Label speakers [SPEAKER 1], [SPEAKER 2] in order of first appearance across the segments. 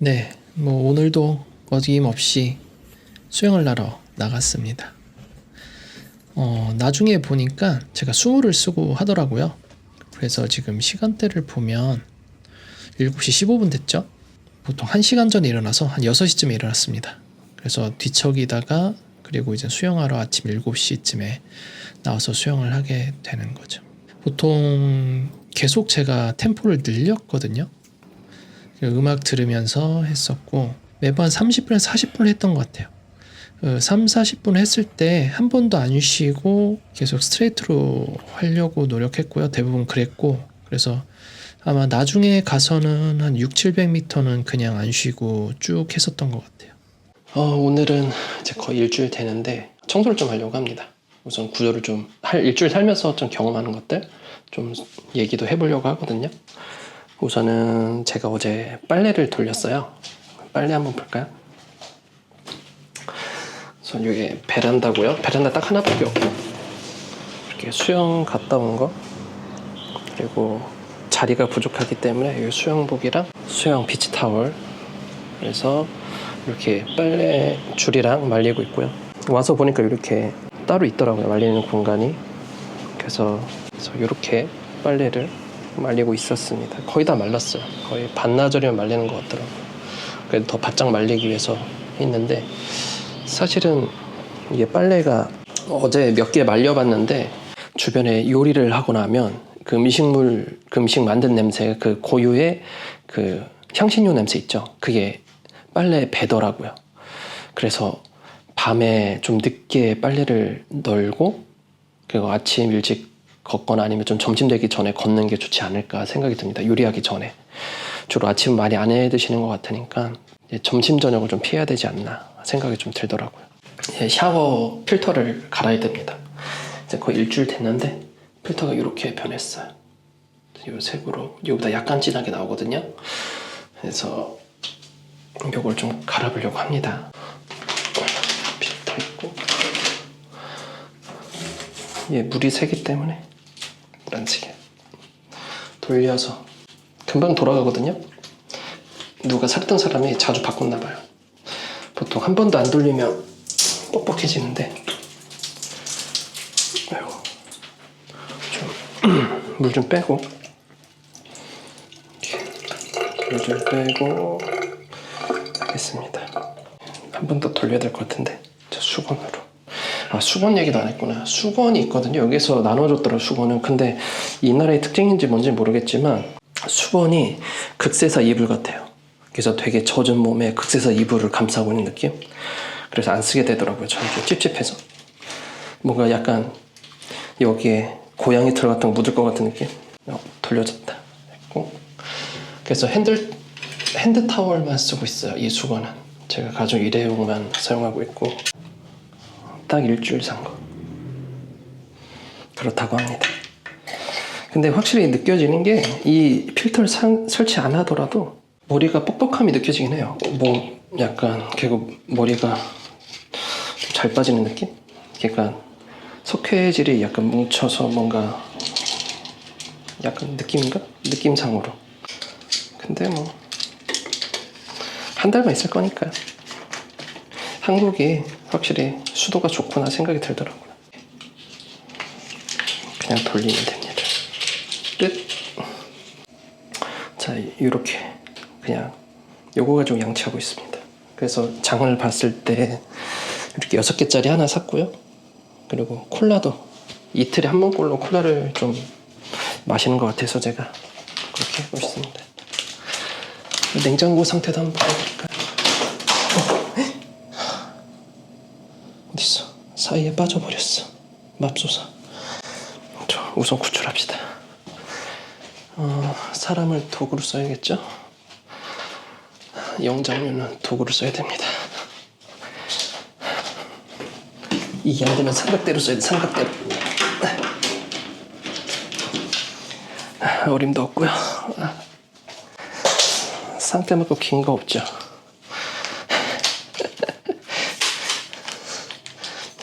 [SPEAKER 1] 네, 뭐 오늘도 어김없이 수영을 하러 나갔습니다. 나중에 보니까 제가 수무를 쓰고 하더라고요. 그래서 지금 시간대를 보면 7시 15분 됐죠? 보통 1시간 전에 일어나서 한 6시쯤에 일어났습니다. 그래서 뒤척이다가 그리고 이제 수영하러 아침 7시쯤에 나와서 수영을 하게 되는 거죠. 보통 계속 제가 템포를 늘렸거든요. 음악 들으면서 했었고 매번 30분에서 40분을 했던 것 같아요. 3, 40분 했을 때 한 번도 안 쉬고 계속 스트레이트로 하려고 노력했고요. 대부분 그랬고 그래서 아마 나중에 가서는 한 6, 700m는 그냥 안 쉬고 쭉 했었던 것 같아요. 오늘은 이제 거의 일주일 되는데 청소를 좀 하려고 합니다. 우선 구조를 좀 일주일 살면서 좀 경험하는 것들 좀 얘기도 해보려고 하거든요. 우선은 제가 어제 빨래를 돌렸어요. 빨래 한번 볼까요? 우선 이게 베란다고요. 베란다 딱 하나밖에 없고 이렇게 수영 갔다 온 거 그리고 자리가 부족하기 때문에 이 수영복이랑 수영 비치 타월 그래서 이렇게 빨래 줄이랑 말리고 있고요. 와서 보니까 이렇게 따로 있더라고요. 말리는 공간이. 그래서 이렇게 빨래를 말리고 있었습니다. 거의 다 말랐어요. 거의 반나절이면 말리는 것 같더라고요. 그래도 더 바짝 말리기 위해서 했는데 사실은 이게 빨래가 어제 몇 개 말려봤는데 주변에 요리를 하고 나면 그 음식 만든 냄새, 그 고유의 그 향신료 냄새 있죠. 그게 빨래에 배더라고요. 그래서 밤에 좀 늦게 빨래를 널고 그리고 아침 일찍 걷거나 아니면 좀 점심 되기 전에 걷는 게 좋지 않을까 생각이 듭니다. 요리하기 전에. 주로 아침 많이 안 해 드시는 것 같으니까 점심 저녁을 좀 피해야 되지 않나 생각이 좀 들더라고요. 샤워 필터를 갈아야 됩니다. 이제 거의 일주일 됐는데 필터가 이렇게 변했어요. 이 색으로 이거보다 약간 진하게 나오거든요. 그래서 이걸 좀 갈아보려고 합니다. 필터 있고 물이 새기 때문에 노란색에 돌려서 금방 돌아가거든요. 누가 살던 사람이 자주 바꿨나 봐요. 보통 한 번도 안 돌리면 뻑뻑해지는데 물 좀 빼고 물 좀 빼고 하겠습니다. 한 번 더 돌려야 될 것 같은데 저 수건으로. 수건 얘기도 안 했구나. 수건이 있거든요. 여기서 나눠줬더라 수건은. 근데 이 나라의 특징인지 뭔지 모르겠지만 수건이 극세사 이불 같아요. 그래서 되게 젖은 몸에 극세사 이불을 감싸고 있는 느낌. 그래서 안 쓰게 되더라고요. 저는 좀 찝찝해서 뭔가 약간 여기에 고양이 털 같은 거 묻을 것 같은 느낌. 돌려줬다 했고 그래서 핸드 타월만 쓰고 있어요. 이 수건은 제가 가족 일회용만 사용하고 있고 딱 일주일 산 거. 그렇다고 합니다. 근데 확실히 느껴지는 게 이 필터를 설치 안 하더라도 머리가 뻑뻑함이 느껴지긴 해요. 뭐 약간 그리고 머리가 좀 잘 빠지는 느낌? 약간 석회질이 약간 뭉쳐서 뭔가 약간 느낌인가? 느낌상으로. 근데 뭐 한 달만 있을 거니까요. 한국이 확실히 수도가 좋구나 생각이 들더라고요. 그냥 돌리면 됩니다. 끝. 자, 이렇게 그냥 요거 가지고 양치하고 있습니다. 그래서 장을 봤을 때 이렇게 6개짜리 하나 샀고요. 그리고 콜라도 이틀에 한 번꼴로 콜라를 좀 마시는 것 같아서 제가 그렇게 하고 있습니다. 냉장고 상태도 한번 보여드릴까요? 어딨어? 사이에 빠져버렸어. 맙소사. 우선 구출합시다. 사람을 도구로 써야겠죠? 영장류는 도구로 써야 됩니다. 이게 안 되면 삼각대로 써야 돼. 삼각대로. 어림도 없고요. 상태 맞고 긴 거 없죠.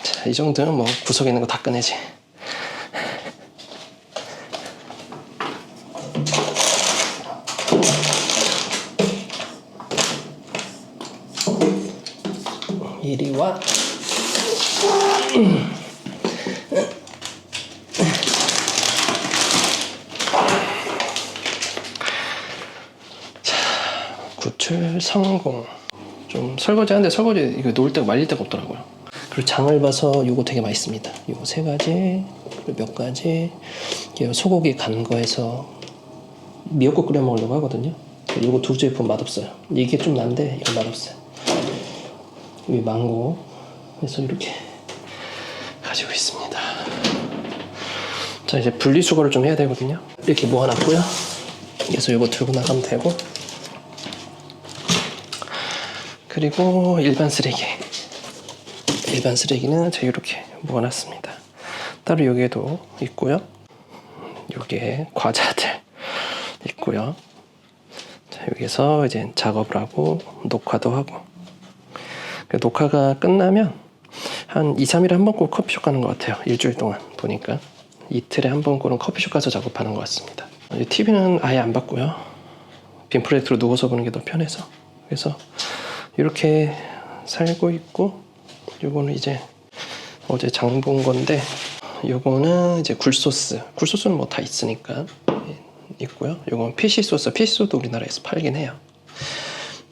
[SPEAKER 1] 자, 이 정도면 뭐 구석에 있는 거 다 꺼내지. 이리 와. 자, 구출 성공. 좀 설거지하는데 설거지 이거 놓을 데가 말릴 데가 없더라고요. 그리고 장을 봐서 요거 되게 맛있습니다. 요거 3가지, 그리고 몇 가지. 소고기 간 거에서 미역국 끓여 먹으려고 하거든요. 요거 2제품 맛없어요. 이게 좀 난데 이거 맛없어요. 이 망고. 그래서 이렇게 가지고 있습니다. 자, 이제 분리수거를 좀 해야 되거든요. 이렇게 모아놨고요. 그래서 요거 들고 나가면 되고, 그리고 일반 쓰레기는 제가 이렇게 모아놨습니다. 따로 여기에도 있고요. 여기에 과자들 있고요. 자, 여기서 이제 작업을 하고 녹화도 하고. 녹화가 끝나면 한 2, 3일에 한 번 꼭 커피숍 가는 것 같아요. 일주일 동안 보니까 이틀에 한 번 꼴은 커피숍 가서 작업하는 것 같습니다. TV는 아예 안 봤고요. 빔 프로젝터로 누워서 보는 게 더 편해서. 그래서 이렇게 살고 있고, 요거는 이제 어제 장 본 건데, 요거는 이제 굴소스는 뭐 다 있으니까 있고요. 요건 피시소도 우리나라에서 팔긴 해요.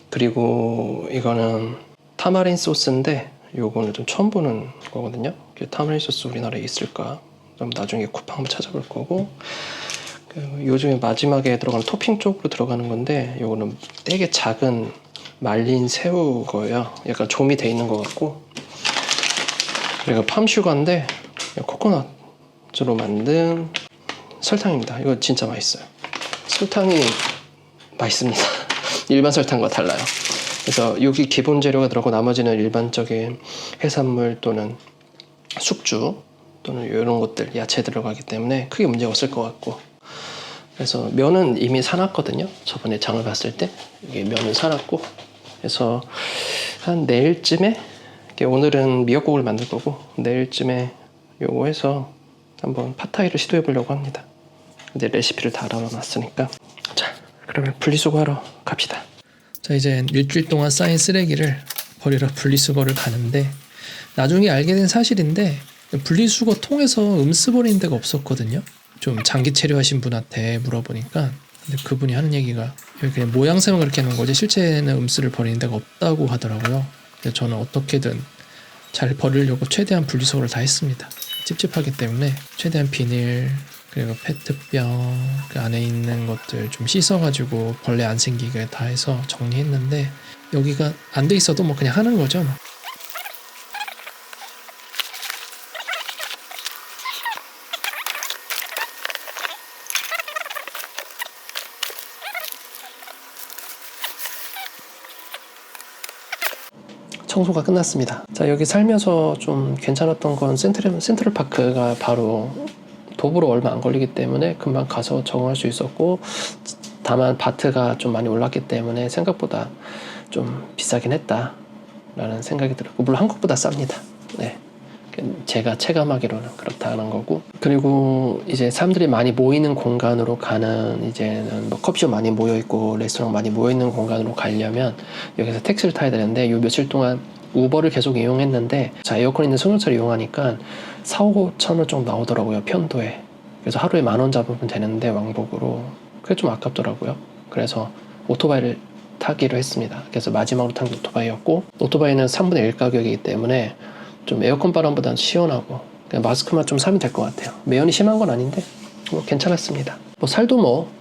[SPEAKER 1] 그리고 이거는 타마린 소스인데, 요거는 좀 처음 보는 거거든요. 타마린 소스 우리나라에 있을까? 그럼 나중에 쿠팡 한번 찾아볼 거고, 요즘에 마지막에 들어가는 토핑 쪽으로 들어가는 건데, 요거는 되게 작은 말린 새우 거예요. 약간 조미 돼 있는 것 같고, 그리고 팜슈가인데 코코넛으로 만든 설탕입니다. 이거 진짜 맛있어요. 설탕이 맛있습니다. 일반 설탕과 달라요. 그래서 여기 기본 재료가 들어가고 나머지는 일반적인 해산물 또는 숙주 또는 이런 것들, 야채 들어가기 때문에 크게 문제가 없을 것 같고, 그래서 면은 이미 사놨거든요. 저번에 장을 봤을 때 이게 면은 사놨고, 그래서 한 내일쯤에, 오늘은 미역국을 만들 거고 내일쯤에 요거 해서 한번 팟타이를 시도해 보려고 합니다. 근데 레시피를 다 알아놨으니까. 자, 그러면 분리수거하러 갑시다. 자, 이제 일주일 동안 쌓인 쓰레기를 버리러 분리수거를 가는데, 나중에 알게 된 사실인데 분리수거 통에서 음스 버리는 데가 없었거든요. 좀 장기 체류하신 분한테 물어보니까, 근데 그분이 하는 얘기가 그냥 모양새만 그렇게 하는 거지 실제는 음스를 버리는 데가 없다고 하더라고요. 그래서 저는 어떻게든 잘 버리려고 최대한 분리수거를 다 했습니다. 찝찝하기 때문에 최대한 비닐, 그리고 페트병, 그 안에 있는 것들 좀 씻어가지고 벌레 안 생기게 다 해서 정리했는데, 여기가 안 돼 있어도 뭐 그냥 하는 거죠. 청소가 끝났습니다. 자, 여기 살면서 좀 괜찮았던 건 센트럴파크가 바로 도보로 얼마 안 걸리기 때문에 금방 가서 적응할 수 있었고, 다만 바트가 좀 많이 올랐기 때문에 생각보다 좀 비싸긴 했다라는 생각이 들었고, 물론 한국보다 쌉니다. 네, 제가 체감하기로는 그렇다는 거고, 그리고 이제 사람들이 많이 모이는 공간으로 가는, 이제는 뭐 커피숍 많이 모여 있고 레스토랑 많이 모여 있는 공간으로 가려면 여기서 택시를 타야 되는데, 요 며칠 동안 우버를 계속 이용했는데, 자, 에어컨 있는 승용차를 이용하니까 4,5천 원 정도 나오더라고요, 편도에. 그래서 하루에 10,000원 잡으면 되는데 왕복으로, 그게 좀 아깝더라고요. 그래서 오토바이를 타기로 했습니다. 그래서 마지막으로 탄 게 오토바이였고, 오토바이는 3분의 1 가격이기 때문에 좀 에어컨 바람보다는 시원하고, 그냥 마스크만 좀 사면 될 것 같아요. 매연이 심한 건 아닌데 뭐 괜찮았습니다. 뭐 살도 뭐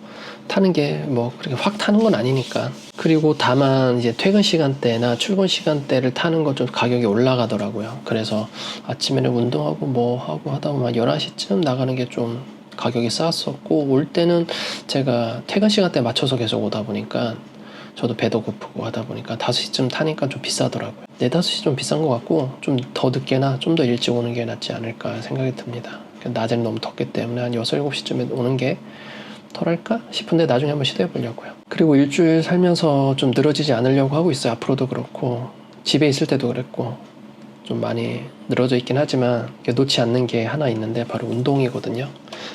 [SPEAKER 1] 타는 게 뭐 그렇게 확 타는 건 아니니까. 그리고 다만 이제 퇴근 시간대나 출근 시간대를 타는 건 좀 가격이 올라가더라고요. 그래서 아침에는 운동하고 뭐 하고 하다 보면 11시쯤 나가는 게 좀 가격이 쌌었고, 올 때는 제가 퇴근 시간대에 맞춰서 계속 오다 보니까 저도 배도 고프고 하다 보니까 5시쯤 타니까 좀 비싸더라고요. 4, 5시 좀 비싼 것 같고, 좀 더 늦게나 좀 더 일찍 오는 게 낫지 않을까 생각이 듭니다. 낮에는 너무 덥기 때문에 한 6, 7시쯤에 오는 게 덜할까 싶은데 나중에 한번 시도해 보려고요. 그리고 일주일 살면서 좀 늘어지지 않으려고 하고 있어요. 앞으로도 그렇고 집에 있을 때도 그랬고 좀 많이 늘어져 있긴 하지만 놓지 않는 게 하나 있는데 바로 운동이거든요.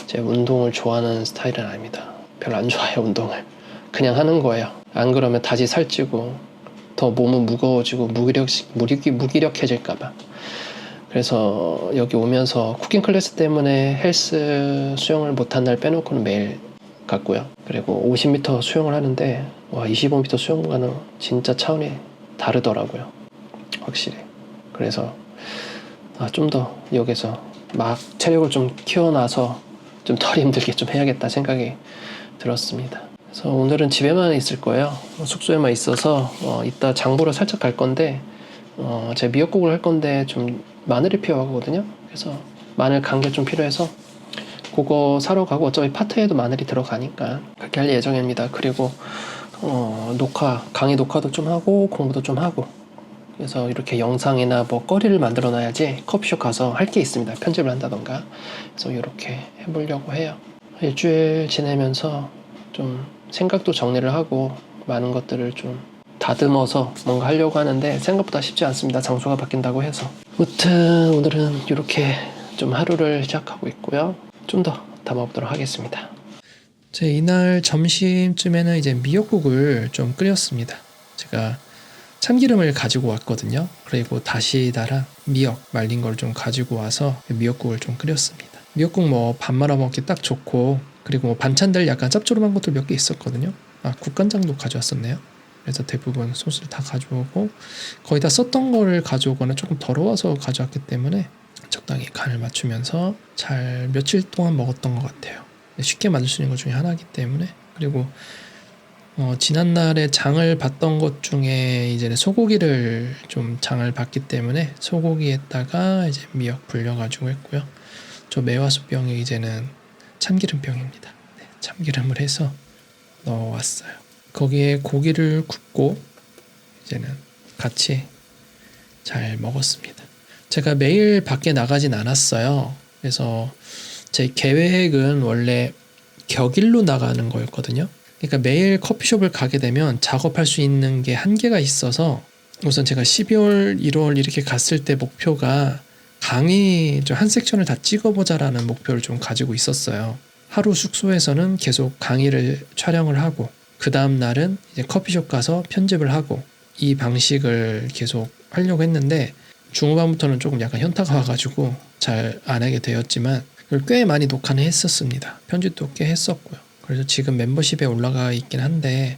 [SPEAKER 1] 제가 운동을 좋아하는 스타일은 아닙니다. 별로 안 좋아해요, 운동을. 그냥 하는 거예요. 안 그러면 다시 살찌고 더 몸은 무거워지고 무기력해질까봐. 그래서 여기 오면서 쿠킹 클래스 때문에 헬스 수영을 못한 날 빼놓고는 매일 갔고요. 그리고 50m 수영을 하는데 와 25m 수영과는 진짜 차원이 다르더라고요. 확실히. 그래서 좀 더 여기서 막 체력을 좀 키워놔서 좀 덜 힘들게 좀 해야겠다 생각이 들었습니다. 그래서 오늘은 집에만 있을 거예요. 숙소에만 있어서 이따 장 보러 살짝 갈 건데 제 미역국을 할 건데 좀 마늘이 필요하거든요. 그래서 마늘 간 게 좀 필요해서 그거 사러 가고 어차피 파트에도 마늘이 들어가니까 그렇게 할 예정입니다. 그리고 강의 녹화도 좀 하고 공부도 좀 하고 그래서 이렇게 영상이나 뭐 거리를 만들어 놔야지 커피숍 가서 할 게 있습니다. 편집을 한다던가. 그래서 이렇게 해보려고 해요. 일주일 지내면서 좀 생각도 정리를 하고 많은 것들을 좀 다듬어서 뭔가 하려고 하는데 생각보다 쉽지 않습니다. 장소가 바뀐다고 해서. 아무튼 오늘은 이렇게 좀 하루를 시작하고 있고요. 좀 더 담아보도록 하겠습니다. 제 이날 점심쯤에는 이제 미역국을 좀 끓였습니다. 제가 참기름을 가지고 왔거든요. 그리고 다시다랑 미역 말린 걸 좀 가지고 와서 미역국을 좀 끓였습니다. 미역국 뭐 밥 말아 먹기 딱 좋고 그리고 뭐 반찬들 약간 짭조름한 것들 몇 개 있었거든요. 국간장도 가져왔었네요. 그래서 대부분 소스를 다 가져오고 거의 다 썼던 거를 가져오거나 조금 더러워서 가져왔기 때문에 적당히 간을 맞추면서 잘 며칠 동안 먹었던 것 같아요. 쉽게 만들 수 있는 것 중에 하나이기 때문에. 그리고 지난날에 장을 봤던 것 중에 이제는 소고기를 좀 장을 봤기 때문에 소고기에다가 이제 미역 불려가지고 했고요. 저 매화수병이 이제는 참기름병입니다. 네, 참기름을 해서 넣어왔어요. 거기에 고기를 굽고 이제는 같이 잘 먹었습니다. 제가 매일 밖에 나가진 않았어요. 그래서 제 계획은 원래 격일로 나가는 거였거든요. 그러니까 매일 커피숍을 가게 되면 작업할 수 있는 게 한계가 있어서 우선 제가 12월, 1월 이렇게 갔을 때 목표가 강의 좀 한 섹션을 다 찍어보자라는 목표를 좀 가지고 있었어요. 하루 숙소에서는 계속 강의를 촬영을 하고 그 다음 날은 이제 커피숍 가서 편집을 하고 이 방식을 계속 하려고 했는데 중후반부터는 조금 약간 현타가 와가지고 잘 안 하게 되었지만 꽤 많이 녹화는 했었습니다. 편집도 꽤 했었고요. 그래서 지금 멤버십에 올라가 있긴 한데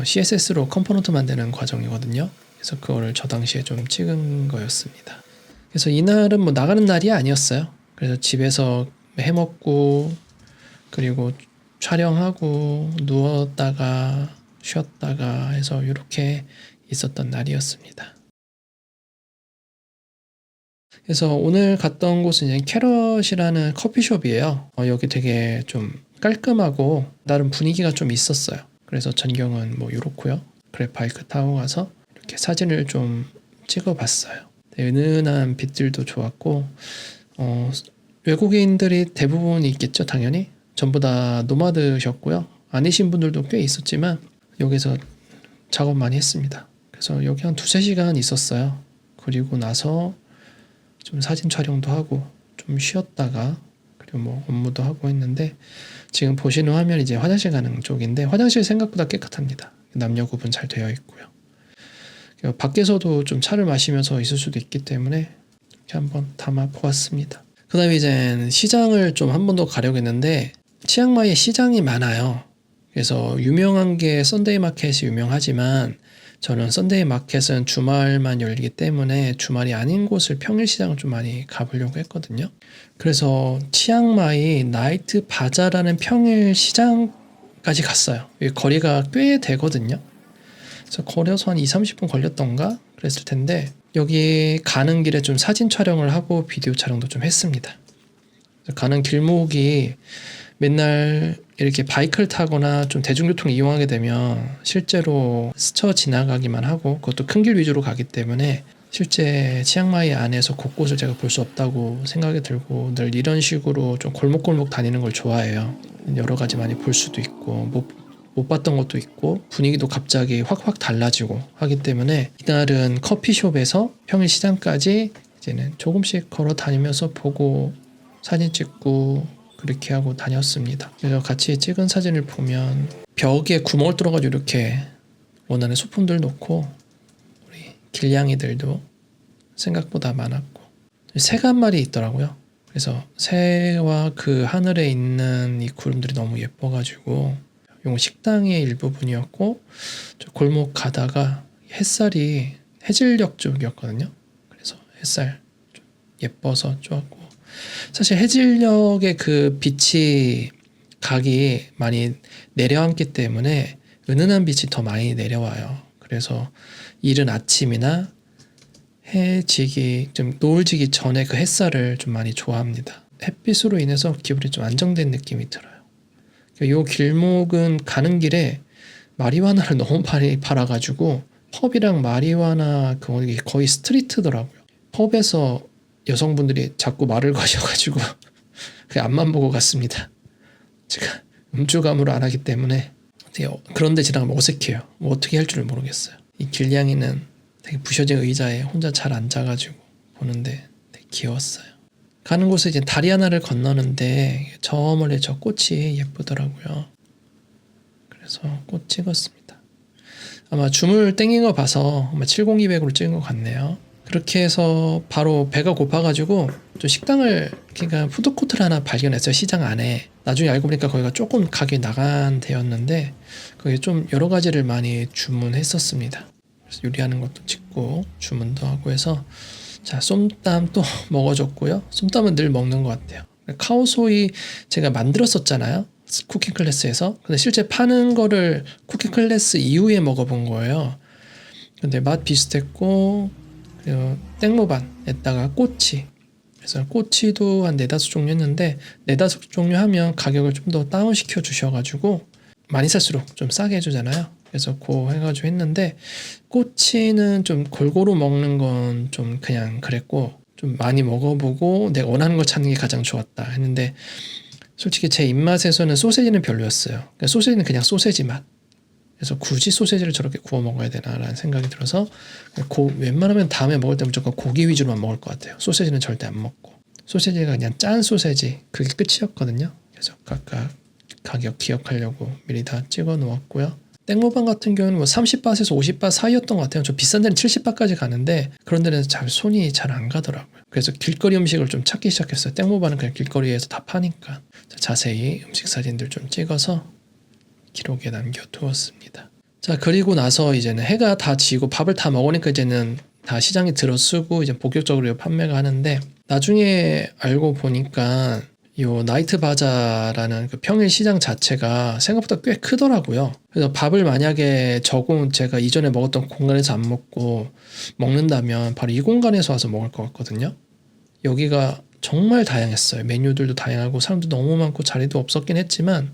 [SPEAKER 1] CSS로 컴포넌트 만드는 과정이거든요. 그래서 그거를 저 당시에 좀 찍은 거였습니다. 그래서 이날은 뭐 나가는 날이 아니었어요. 그래서 집에서 해먹고 그리고 촬영하고 누웠다가 쉬었다가 해서 이렇게 있었던 날이었습니다. 그래서 오늘 갔던 곳은 이제 캐럿이라는 커피숍이에요. 여기 되게 좀 깔끔하고 나름 분위기가 좀 있었어요. 그래서 전경은 뭐 이렇고요. 그래바이크 타고 가서 이렇게 사진을 좀 찍어봤어요. 은은한 빛들도 좋았고 외국인들이 대부분 있겠죠. 당연히 전부 다 노마드셨고요. 아니신 분들도 꽤 있었지만 여기서 작업 많이 했습니다. 그래서 여기 한 2-3시간 있었어요. 그리고 나서 좀 사진 촬영도 하고 좀 쉬었다가 그리고 뭐 업무도 하고 했는데 지금 보시는 화면 이제 화장실 가는 쪽인데 화장실 생각보다 깨끗합니다. 남녀 구분 잘 되어 있고요. 밖에서도 좀 차를 마시면서 있을 수도 있기 때문에 이렇게 한번 담아 보았습니다. 그 다음에 이제 시장을 좀 한 번 더 가려고 했는데 치앙마이에 시장이 많아요. 그래서 유명한 게 썬데이 마켓이 유명하지만 저는 썬데이 마켓은 주말만 열리기 때문에 주말이 아닌 곳을 평일 시장을 좀 많이 가보려고 했거든요. 그래서 치앙마이 나이트 바자라는 평일 시장까지 갔어요. 거리가 꽤 되거든요. 그래서 걸어서 한 2-30분 걸렸던가 그랬을 텐데 여기 가는 길에 좀 사진 촬영을 하고 비디오 촬영도 좀 했습니다. 가는 길목이 맨날 이렇게 바이크를 타거나 좀 대중교통을 이용하게 되면 실제로 스쳐 지나가기만 하고 그것도 큰 길 위주로 가기 때문에 실제 치앙마이 안에서 곳곳을 제가 볼 수 없다고 생각이 들고 늘 이런 식으로 좀 골목골목 다니는 걸 좋아해요. 여러 가지 많이 볼 수도 있고 못 봤던 것도 있고 분위기도 갑자기 확확 달라지고 하기 때문에 이날은 커피숍에서 평일 시장까지 이제는 조금씩 걸어 다니면서 보고 사진 찍고 그렇게 하고 다녔습니다. 그래서 같이 찍은 사진을 보면 벽에 구멍을 뚫어가지고 이렇게 원하는 소품들 놓고 우리 길냥이들도 생각보다 많았고 새가 한 마리 있더라고요. 그래서 새와 그 하늘에 있는 이 구름들이 너무 예뻐가지고 요 식당의 일부분이었고 저 골목 가다가 햇살이 해질녘 쪽이었거든요. 그래서 햇살 좀 예뻐서 좋았고 사실 해질녘에 그 빛이 각이 많이 내려앉기 때문에 은은한 빛이 더 많이 내려와요. 그래서 이른 아침이나 해지기 좀 노을 지기 전에 그 햇살을 좀 많이 좋아합니다. 햇빛으로 인해서 기분이 좀 안정된 느낌이 들어요. 요 길목은 가는 길에 마리화나를 너무 많이 팔아가지고 펍이랑 마리화나 거의 스트리트더라고요. 펍에서 여성분들이 자꾸 말을 거셔가지고 그냥 앞만 보고 갔습니다. 제가 음주감으로 안 하기 때문에 그런데 지나가면 어색해요. 뭐 어떻게 할 줄을 모르겠어요. 이 길냥이는 되게 부셔진 의자에 혼자 잘 앉아가지고 보는데 되게 귀여웠어요. 가는 곳에 이제 다리 하나를 건너는데 저 멀리 저 꽃이 예쁘더라고요. 그래서 꽃 찍었습니다. 아마 줌을 땡긴 거 봐서 아마 70200으로 찍은 것 같네요. 그렇게 해서 바로 배가 고파가지고 좀 식당을 그러니까 푸드코트를 하나 발견했어요. 시장 안에. 나중에 알고 보니까 거기가 조금 가격이 나간 데였는데 거기 좀 여러 가지를 많이 주문했었습니다. 그래서 요리하는 것도 찍고 주문도 하고 해서 자 쏨땀 또 먹어줬고요. 쏨땀은 늘 먹는 것 같아요. 카오소이 제가 만들었었잖아요. 쿠킹 클래스에서. 근데 실제 파는 거를 쿠킹 클래스 이후에 먹어본 거예요. 근데 맛 비슷했고 그리고 땡모반에다가 꼬치 그래서 꼬치도 한 4-5 종류 했는데 4-5 종류 하면 가격을 좀 더 다운시켜 주셔가지고 많이 살수록 좀 싸게 해주잖아요. 그래서 그 해가지고 했는데 꼬치는 좀 골고루 먹는 건 좀 그냥 그랬고 좀 많이 먹어보고 내가 원하는 걸 찾는 게 가장 좋았다 했는데 솔직히 제 입맛에서는 소세지는 별로였어요. 그러니까 소세지는 그냥 소세지 맛. 그래서 굳이 소세지를 저렇게 구워 먹어야 되나라는 생각이 들어서 웬만하면 다음에 먹을 때 무조건 고기 위주로만 먹을 것 같아요. 소세지는 절대 안 먹고 소세지가 그냥 짠 소세지 그게 끝이었거든요. 그래서 각각 가격 기억하려고 미리 다 찍어 놓았고요. 땡모반 같은 경우는 뭐 30바트에서 50바트 사이였던 것 같아요. 좀 비싼 데는 70바트까지 가는데 그런 데는 손이 잘 안 가더라고요. 그래서 길거리 음식을 좀 찾기 시작했어요. 땡모반은 그냥 길거리에서 다 파니까. 자세히 음식 사진들 좀 찍어서 기록에 남겨두었습니다. 자 그리고 나서 이제는 해가 다 지고 밥을 다 먹으니까 이제는 다 시장에 들어서고 이제 본격적으로 판매가 하는데 나중에 알고 보니까 요 나이트 바자라는 그 평일 시장 자체가 생각보다 꽤 크더라고요. 그래서 밥을 만약에 제가 이전에 먹었던 공간에서 안 먹고 먹는다면 바로 이 공간에서 와서 먹을 것 같거든요. 여기가 정말 다양했어요. 메뉴들도 다양하고 사람도 너무 많고 자리도 없었긴 했지만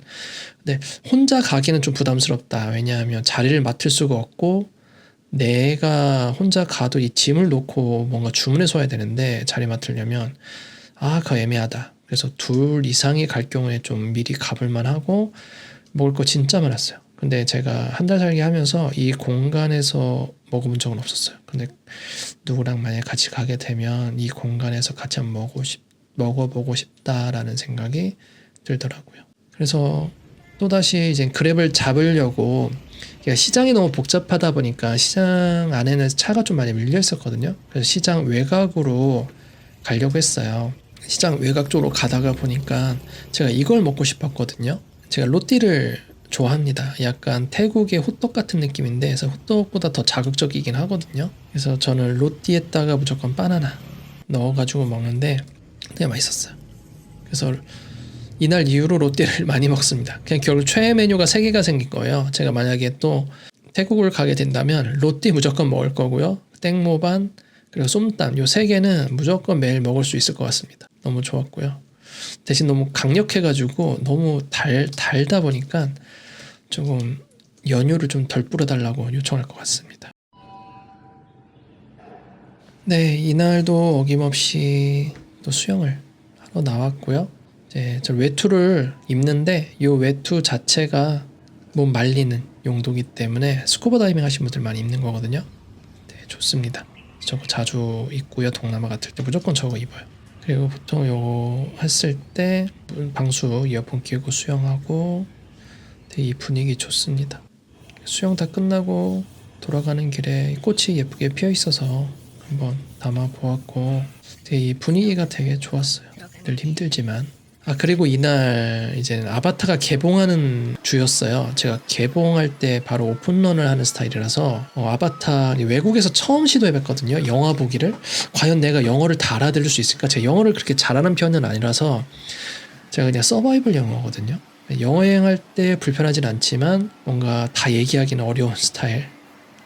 [SPEAKER 1] 근데 혼자 가기는 좀 부담스럽다. 왜냐하면 자리를 맡을 수가 없고 내가 혼자 가도 이 짐을 놓고 뭔가 주문해서 와야 되는데 자리 맡으려면 그거 애매하다. 그래서 2 이상이 갈 경우에 좀 미리 가볼만 하고 먹을 거 진짜 많았어요. 근데 제가 한 달 살기 하면서 이 공간에서 먹어본 적은 없었어요. 근데 누구랑 만약에 같이 가게 되면 이 공간에서 같이 한번 먹어보고 싶다라는 생각이 들더라고요. 그래서 또다시 이제 그랩을 잡으려고 시장이 너무 복잡하다 보니까 시장 안에는 차가 좀 많이 밀려 있었거든요. 그래서 시장 외곽으로 가려고 했어요. 시장 외곽 쪽으로 가다가 보니까 제가 이걸 먹고 싶었거든요. 제가 로띠를 좋아합니다. 약간 태국의 호떡 같은 느낌인데 그래서 호떡보다 더 자극적이긴 하거든요. 그래서 저는 로띠에다가 무조건 바나나 넣어가지고 먹는데 되게 맛있었어요. 그래서 이날 이후로 로띠를 많이 먹습니다. 그냥 결국 최애 메뉴가 3개가 생긴 거예요. 제가 만약에 또 태국을 가게 된다면 로띠 무조건 먹을 거고요. 땡모반 그리고 쏨땀 요 3개는 무조건 매일 먹을 수 있을 것 같습니다. 너무 좋았고요. 대신 너무 강력해가지고 너무 달다 보니까 조금 연유를 좀 덜 뿌려달라고 요청할 것 같습니다. 네, 이날도 어김없이 또 수영을 하러 나왔고요. 이제 저 외투를 입는데 이 외투 자체가 몸 말리는 용도이기 때문에 스쿠버 다이빙 하신 분들 많이 입는 거거든요. 네, 좋습니다. 저거 자주 입고요. 동남아 같을 때 무조건 저거 입어요. 그리고 보통 요거 했을 때 방수 이어폰 끼고 수영하고 되게 이 분위기 좋습니다. 수영 다 끝나고 돌아가는 길에 꽃이 예쁘게 피어 있어서 한번 담아 보았고 되게 이 분위기가 되게 좋았어요. 늘 힘들지만. 그리고 이날 이제 아바타가 개봉하는 주였어요. 제가 개봉할 때 바로 오픈런을 하는 스타일이라서 아바타 외국에서 처음 시도해봤거든요. 영화 보기를. 과연 내가 영어를 다 알아들을 수 있을까? 제가 영어를 그렇게 잘하는 편은 아니라서 제가 그냥 서바이벌 영어거든요. 영어 여행할 때 불편하진 않지만 뭔가 다 얘기하기는 어려운 스타일.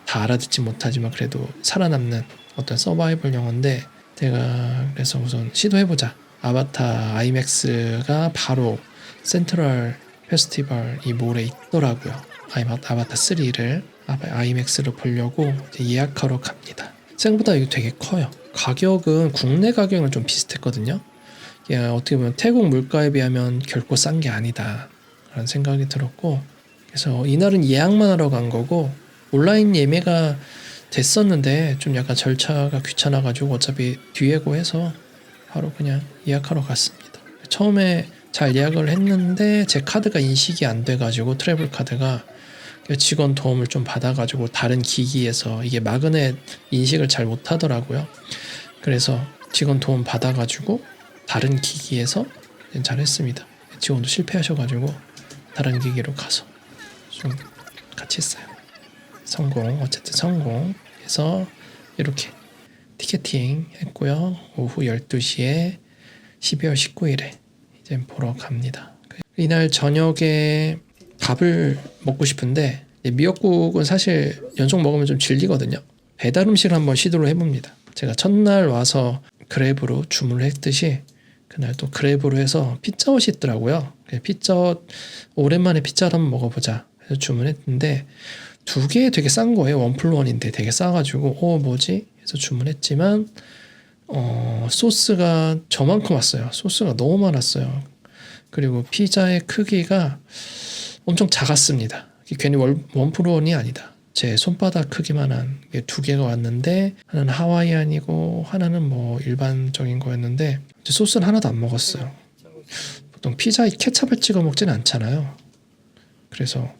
[SPEAKER 1] 다 알아듣지 못하지만 그래도 살아남는 어떤 서바이벌 영어인데 내가 그래서 우선 시도해보자. 아바타 아이맥스가 바로 센트럴 페스티벌 이 몰에 있더라고요. 아바타 3를 아이맥스로 보려고 예약하러 갑니다. 생각보다 이거 되게 커요. 가격은 국내 가격은 좀 비슷했거든요. 어떻게 보면 태국 물가에 비하면 결코 싼 게 아니다 라는 생각이 들었고, 그래서 이날은 예약만 하러 간 거고 온라인 예매가 됐었는데 좀 약간 절차가 귀찮아가지고 어차피 뒤에고 해서 바로 그냥 예약하러 갔습니다. 처음에 잘 예약을 했는데 제 카드가 인식이 안 돼가지고 트래블 카드가 직원 도움을 좀 받아가지고 다른 기기에서 이게 마그넷 인식을 잘 못하더라고요. 그래서 직원 도움 받아가지고 다른 기기에서 잘했습니다. 직원도 실패하셔가지고 다른 기기로 가서 좀 같이 했어요. 성공, 어쨌든 성공해서 이렇게 티켓팅 했고요. 오후 12시에 12월 19일에 이제 보러 갑니다. 이날 저녁에 밥을 먹고 싶은데 미역국은 사실 연속 먹으면 좀 질리거든요. 배달 음식을 한번 시도를 해봅니다. 제가 첫날 와서 그랩으로 주문을 했듯이 그날 또 그랩으로 해서 피자헛이 있더라고요. 피자헛 오랜만에 피자를 한번 먹어보자 해서 주문했는데 2개 되게 싼 거예요. 1+1인데 되게 싸가지고 뭐지? 해서 주문했지만 소스가 저만큼 왔어요. 소스가 너무 많았어요. 그리고 피자의 크기가 엄청 작았습니다. 괜히 1+1이 아니다. 제 손바닥 크기만한 2개가 왔는데 하나는 하와이안이고 하나는 뭐 일반적인 거였는데 소스는 하나도 안 먹었어요. 보통 피자에 케찹을 찍어 먹진 않잖아요. 그래서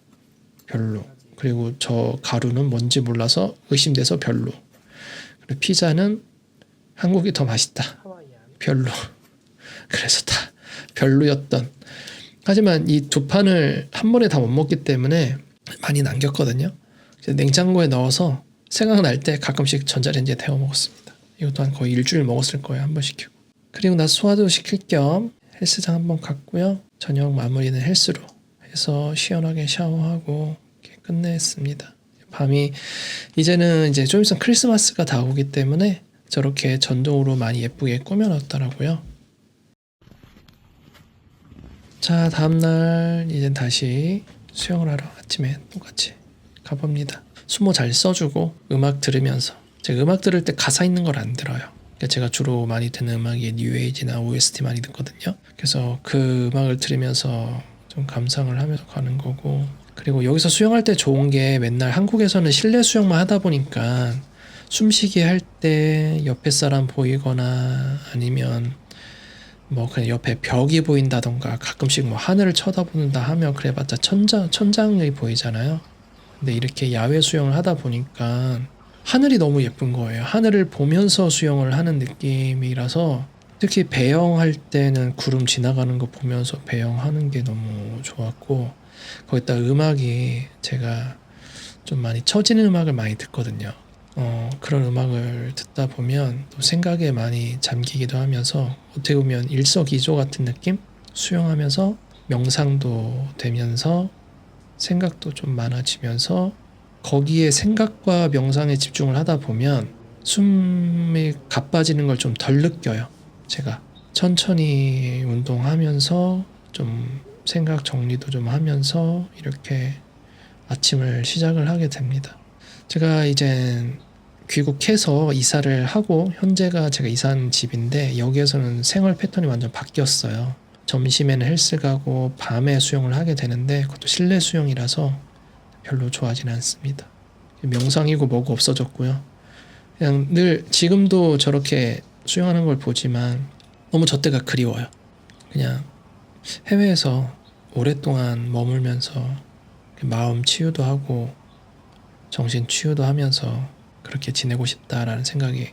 [SPEAKER 1] 별로. 그리고 저 가루는 뭔지 몰라서 의심돼서 별로. 그리고 피자는 한국이 더 맛있다. 별로. 그래서 다 별로였던. 하지만 이 2판을 한 번에 다 못 먹기 때문에 많이 남겼거든요. 냉장고에 넣어서 생각날 때 가끔씩 전자레인지에 데워 먹었습니다. 이것도 한 거의 일주일 먹었을 거예요. 한 번 시키고. 그리고 나 소화도 시킬 겸 헬스장 한번 갔고요. 저녁 마무리는 헬스로 해서 시원하게 샤워하고 이렇게 끝냈습니다. 밤이 이제는 이제 좀 있으면 크리스마스가 다가오기 때문에 저렇게 전등으로 많이 예쁘게 꾸며놨더라고요. 자, 다음날 이젠 다시 수영을 하러 아침에 똑같이 가봅니다. 수모 잘 써주고 음악 들으면서 제가 음악 들을 때 가사 있는 걸 안 들어요. 제가 주로 많이 듣는 음악이 뉴에이지나 OST 많이 듣거든요. 그래서 그 음악을 들으면서 좀 감상을 하면서 가는 거고, 그리고 여기서 수영할 때 좋은 게 맨날 한국에서는 실내 수영만 하다 보니까 숨쉬기 할 때 옆에 사람 보이거나 아니면 뭐 그냥 옆에 벽이 보인다던가 가끔씩 뭐 하늘을 쳐다보는다 하면 그래봤자 천장이 보이잖아요. 근데 이렇게 야외 수영을 하다 보니까 하늘이 너무 예쁜 거예요. 하늘을 보면서 수영을 하는 느낌이라서 특히 배영할 때는 구름 지나가는 거 보면서 배영하는 게 너무 좋았고, 거기다 음악이 제가 좀 많이 처지는 음악을 많이 듣거든요. 그런 음악을 듣다 보면 또 생각에 많이 잠기기도 하면서 어떻게 보면 일석이조 같은 느낌? 수영하면서 명상도 되면서 생각도 좀 많아지면서 거기에 생각과 명상에 집중을 하다 보면 숨이 가빠지는 걸 좀 덜 느껴요. 제가 천천히 운동하면서 좀 생각 정리도 좀 하면서 이렇게 아침을 시작을 하게 됩니다. 제가 이제 귀국해서 이사를 하고 현재가 제가 이사한 집인데 여기에서는 생활 패턴이 완전 바뀌었어요. 점심에는 헬스 가고 밤에 수영을 하게 되는데 그것도 실내 수영이라서 별로 좋아하진 않습니다. 명상이고 뭐고 없어졌고요. 그냥 늘 지금도 저렇게 수영하는 걸 보지만 너무 저 때가 그리워요. 그냥 해외에서 오랫동안 머물면서 마음 치유도 하고 정신 치유도 하면서 그렇게 지내고 싶다라는 생각이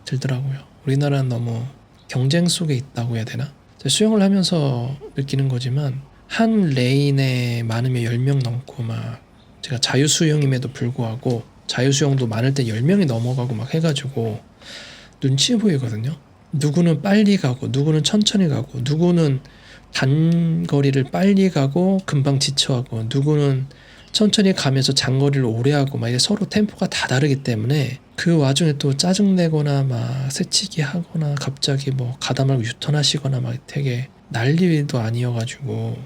[SPEAKER 1] 들더라고요. 우리나라는 너무 경쟁 속에 있다고 해야 되나? 수영을 하면서 느끼는 거지만 한 레인에 많으면 10명 넘고 막 제가 자유수영임에도 불구하고 자유수영도 많을 때 10명이 넘어가고 막 해가지고 눈치 보이거든요. 누구는 빨리 가고 누구는 천천히 가고 누구는 단거리를 빨리 가고 금방 지쳐하고 누구는 천천히 가면서 장거리를 오래 하고 막 이게 서로 템포가 다 다르기 때문에 그 와중에 또 짜증내거나 막 새치기 하거나 갑자기 뭐 가다 말고 유턴하시거나 막 되게 난리도 아니어가지고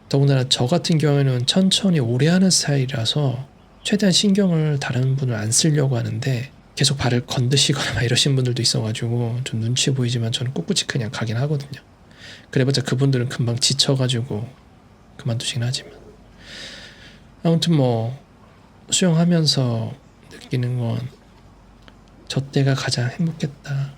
[SPEAKER 1] 더군다나 저 같은 경우에는 천천히 오래 하는 스타일이라서 최대한 신경을 다른 분을 안 쓰려고 하는데 계속 발을 건드시거나 막 이러신 분들도 있어가지고 좀 눈치 보이지만 저는 꿋꿋이 그냥 가긴 하거든요. 그래봤자 그분들은 금방 지쳐가지고 그만두시긴 하지만 아무튼 뭐 수영하면서 느끼는 건 저 때가 가장 행복했다.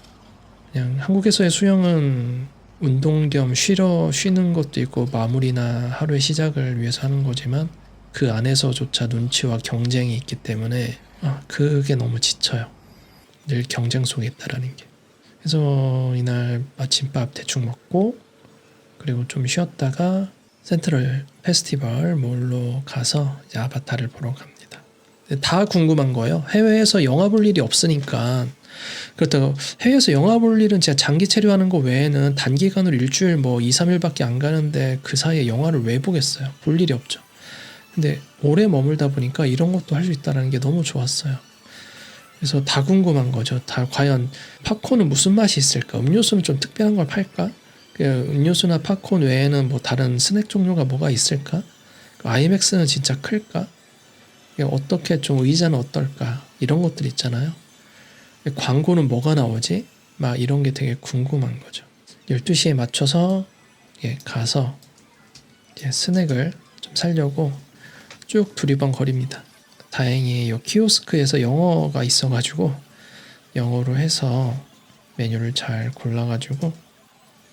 [SPEAKER 1] 그냥 한국에서의 수영은 운동 겸 쉬는 것도 있고 마무리나 하루의 시작을 위해서 하는 거지만 그 안에서조차 눈치와 경쟁이 있기 때문에 그게 너무 지쳐요. 늘 경쟁 속에 있다라는 게. 그래서 이날 아침밥 대충 먹고 그리고 좀 쉬었다가 센트럴 페스티벌 몰로 가서 이제 아바타를 보러 갑니다. 다 궁금한 거예요. 해외에서 영화 볼 일이 없으니까. 그렇다고 해외에서 영화 볼 일은 제가 장기 체류하는 거 외에는 단기간으로 일주일 뭐 2, 3일밖에 안 가는데 그 사이에 영화를 왜 보겠어요. 볼 일이 없죠. 근데 오래 머물다 보니까 이런 것도 할 수 있다는 게 너무 좋았어요. 그래서 다 궁금한 거죠. 다 과연 팝콘은 무슨 맛이 있을까? 음료수는 좀 특별한 걸 팔까? 음료수나 팝콘 외에는 뭐 다른 스낵 종류가 뭐가 있을까? 아이맥스는 진짜 클까? 어떻게 좀 의자는 어떨까? 이런 것들 있잖아요. 광고는 뭐가 나오지? 막 이런 게 되게 궁금한 거죠. 12시에 맞춰서 가서 스낵을 좀 사려고 쭉 두리번거립니다. 다행히 이 키오스크에서 영어가 있어가지고 영어로 해서 메뉴를 잘 골라가지고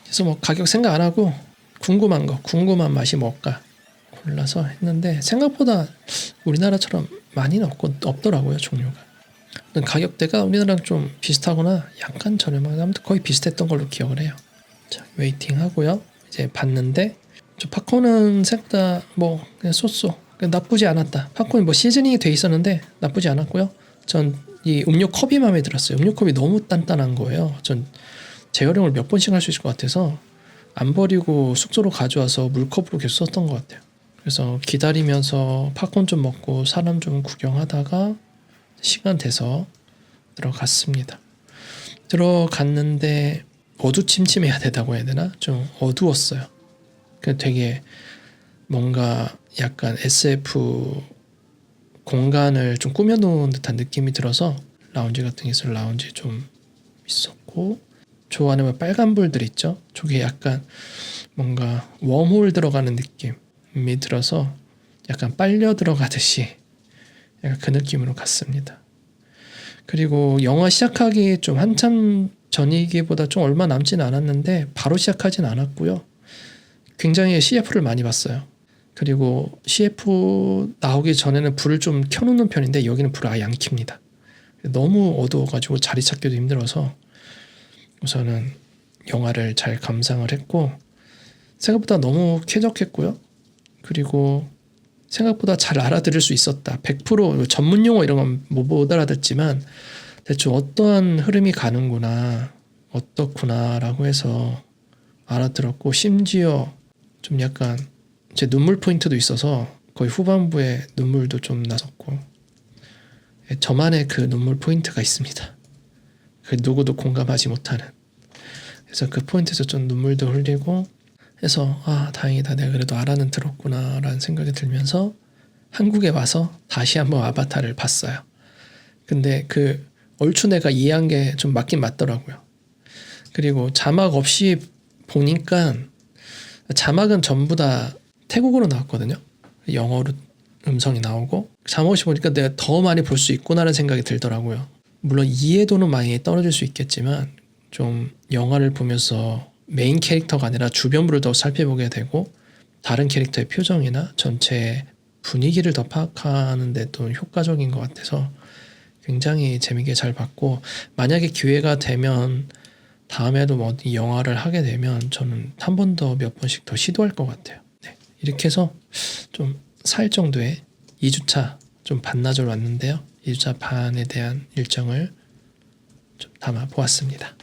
[SPEAKER 1] 그래서 뭐 가격 생각 안 하고 궁금한 맛이 뭘까 골라서 했는데 생각보다 우리나라처럼 많이는 없더라고요. 종류가. 가격대가 우리나라랑 좀 비슷하거나 약간 저렴하고 아무튼 거의 비슷했던 걸로 기억을 해요. 자, 웨이팅 하고요. 이제 봤는데 저 팝콘은 생각보다 뭐 그냥 쏘쏘 나쁘지 않았다. 팝콘이 뭐 시즈닝이 돼 있었는데 나쁘지 않았고요. 전 이 음료 컵이 마음에 들었어요. 음료 컵이 너무 단단한 거예요. 전 재활용을 몇 번씩 할 수 있을 것 같아서 안 버리고 숙소로 가져와서 물컵으로 계속 썼던 것 같아요. 그래서 기다리면서 팝콘 좀 먹고 사람 좀 구경하다가 시간 돼서 들어갔습니다. 들어갔는데 어두침침해야 되다고 해야 되나? 좀 어두웠어요. 되게 뭔가 약간 SF 공간을 좀 꾸며놓은 듯한 느낌이 들어서 라운지 같은 게 있어서 라운지 좀 있었고 저 안에 뭐 빨간 불들 있죠? 저게 약간 뭔가 웜홀 들어가는 느낌이 들어서 약간 빨려 들어가듯이 약간 그 느낌으로 갔습니다. 그리고 영화 시작하기 좀 한참 전이기보다 좀 얼마 남지는 않았는데 바로 시작하진 않았고요. 굉장히 CF를 많이 봤어요. 그리고 CF 나오기 전에는 불을 좀 켜놓는 편인데 여기는 불을 아예 안 켭니다. 너무 어두워가지고 자리 찾기도 힘들어서 우선은 영화를 잘 감상을 했고 생각보다 너무 쾌적했고요. 그리고 생각보다 잘 알아들을 수 있었다. 100% 전문 용어 이런 건 못 알아듣지만 대충 어떠한 흐름이 가는구나 어떻구나라고 해서 알아들었고 심지어 좀 약간 제 눈물 포인트도 있어서 거의 후반부에 눈물도 좀 났었고 저만의 그 눈물 포인트가 있습니다. 그 누구도 공감하지 못하는. 그래서 그 포인트에서 좀 눈물도 흘리고 해서 다행이다 내가 그래도 알아는 들었구나 라는 생각이 들면서 한국에 와서 다시 한번 아바타를 봤어요. 근데 그 얼추 내가 이해한 게 좀 맞긴 맞더라고요. 그리고 자막 없이 보니까 자막은 전부 다 태국어로 나왔거든요. 영어로 음성이 나오고 자막 없이 보니까 내가 더 많이 볼 수 있구나라는 생각이 들더라고요. 물론 이해도는 많이 떨어질 수 있겠지만 좀 영화를 보면서 메인 캐릭터가 아니라 주변부를 더 살펴보게 되고 다른 캐릭터의 표정이나 전체 분위기를 더 파악하는 데 또 효과적인 것 같아서 굉장히 재밌게 잘 봤고, 만약에 기회가 되면 다음에도 뭐 어디 영화를 하게 되면 저는 한 번 더 몇 번씩 더 시도할 것 같아요. 네. 이렇게 해서 좀 살 정도의 2주차 좀 반나절 왔는데요. 2주차 반에 대한 일정을 좀 담아 보았습니다.